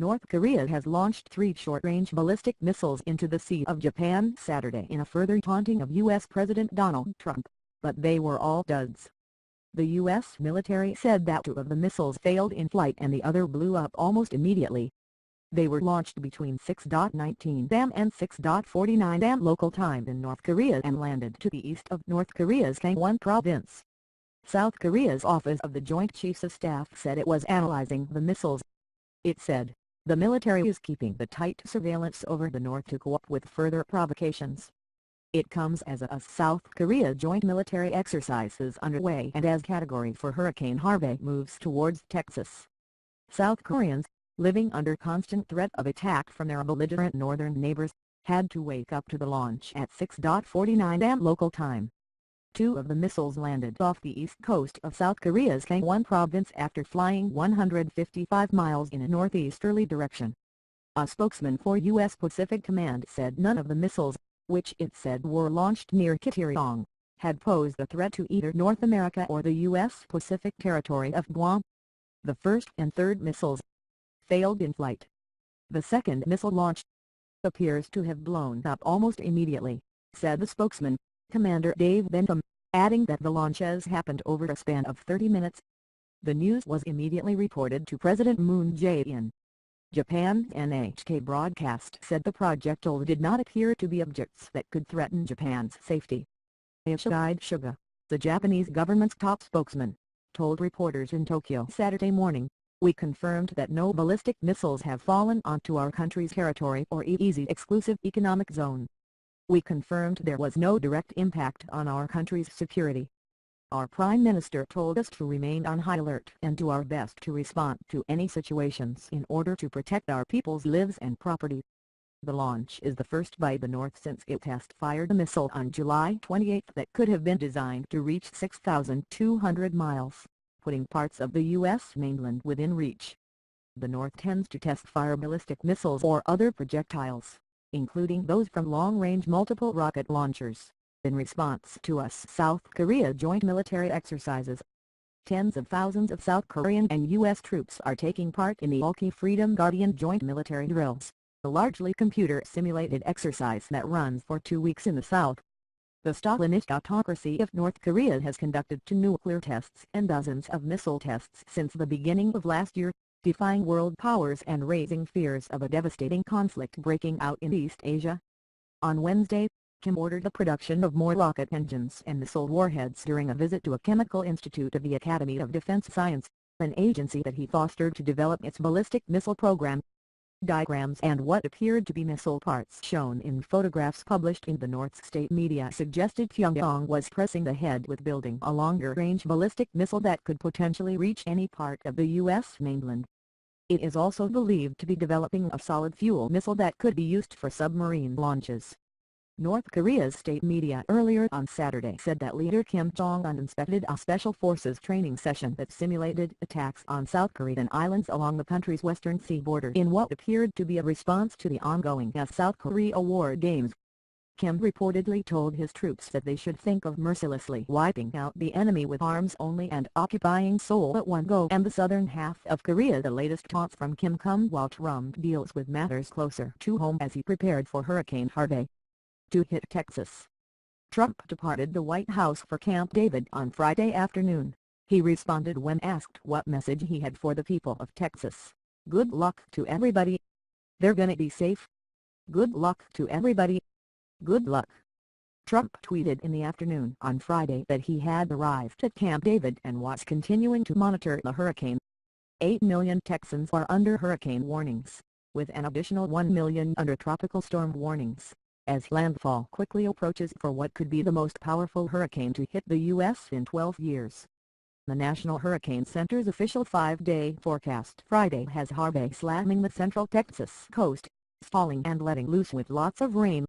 North Korea has launched 3 short-range ballistic missiles into the Sea of Japan Saturday in a further taunting of U.S. President Donald Trump, but they were all duds. The U.S. military said that 2 of the missiles failed in flight and the other blew up almost immediately. They were launched between 6:19 am and 6:49 am local time in North Korea and landed to the east of North Korea's Kangwon province. South Korea's Office of the Joint Chiefs of Staff said it was analyzing the missiles. It said, the military is keeping the tight surveillance over the north to cope with further provocations. It comes as a South Korea joint military exercise is underway and as Category 4 Hurricane Harvey moves towards Texas. South Koreans, living under constant threat of attack from their belligerent northern neighbors, had to wake up to the launch at 6:49 am local time. 2 of the missiles landed off the east coast of South Korea's Kangwon province after flying 155 miles in a northeasterly direction. A spokesman for U.S. Pacific Command said none of the missiles, which it said were launched near arirang, had posed a threat to either North America or the U.S. Pacific territory of Guam. The first and third missiles failed in flight. The second missile launch appears to have blown up almost immediately, said the spokesman, Commander Dave Bentham, adding that the launches happened over a span of 30 minutes. The news was immediately reported to President Moon Jae-in. Japan's NHK broadcast said the projectile did not appear to be objects that could threaten Japan's safety. Yoshihide Suga, the Japanese government's top spokesman, told reporters in Tokyo Saturday morning, "We confirmed that no ballistic missiles have fallen onto our country's territory or EEZ exclusive economic zone. We confirmed there was no direct impact on our country's security. Our Prime Minister told us to remain on high alert and do our best to respond to any situations in order to protect our people's lives and property." The launch is the first by the North since it test-fired a missile on July 28 that could have been designed to reach 6,200 miles, putting parts of the U.S. mainland within reach. The North tends to test-fire ballistic missiles or other projectiles, including those from long-range multiple rocket launchers, in response to South Korea joint military exercises. Tens of thousands of South Korean and U.S. troops are taking part in the Ulchi Freedom Guardian joint military drills, a largely computer-simulated exercise that runs for 2 weeks in the South. The Stalinist autocracy of North Korea has conducted 2 nuclear tests and dozens of missile tests since the beginning of last year, defying world powers and raising fears of a devastating conflict breaking out in East Asia. On Wednesday, Kim ordered the production of more rocket engines and missile warheads during a visit to a chemical institute of the Academy of Defense Science, an agency that he fostered to develop its ballistic missile program. Diagrams and what appeared to be missile parts shown in photographs published in the North state media suggested Pyongyang was pressing ahead with building a longer-range ballistic missile that could potentially reach any part of the U.S. mainland. It is also believed to be developing a solid-fuel missile that could be used for submarine launches. North Korea's state media earlier on Saturday said that leader Kim Jong-un inspected a special forces training session that simulated attacks on South Korean islands along the country's western sea border in what appeared to be a response to the ongoing South Korea War Games. Kim reportedly told his troops that they should think of mercilessly wiping out the enemy with arms only and occupying Seoul at one go and the southern half of Korea. The latest taunts from Kim come while Trump deals with matters closer to home as he prepared for Hurricane Harvey to hit Texas. Trump departed the White House for Camp David on Friday afternoon. He responded when asked what message he had for the people of Texas. "Good luck to everybody. They're gonna be safe. Good luck to everybody. Good luck." Trump tweeted in the afternoon on Friday that he had arrived at Camp David and was continuing to monitor the hurricane. 8 million Texans are under hurricane warnings, with an additional 1 million under tropical storm warnings, as landfall quickly approaches for what could be the most powerful hurricane to hit the U.S. in 12 years. The National Hurricane Center's official 5-day forecast Friday has Harvey slamming the central Texas coast, falling and letting loose with lots of rain.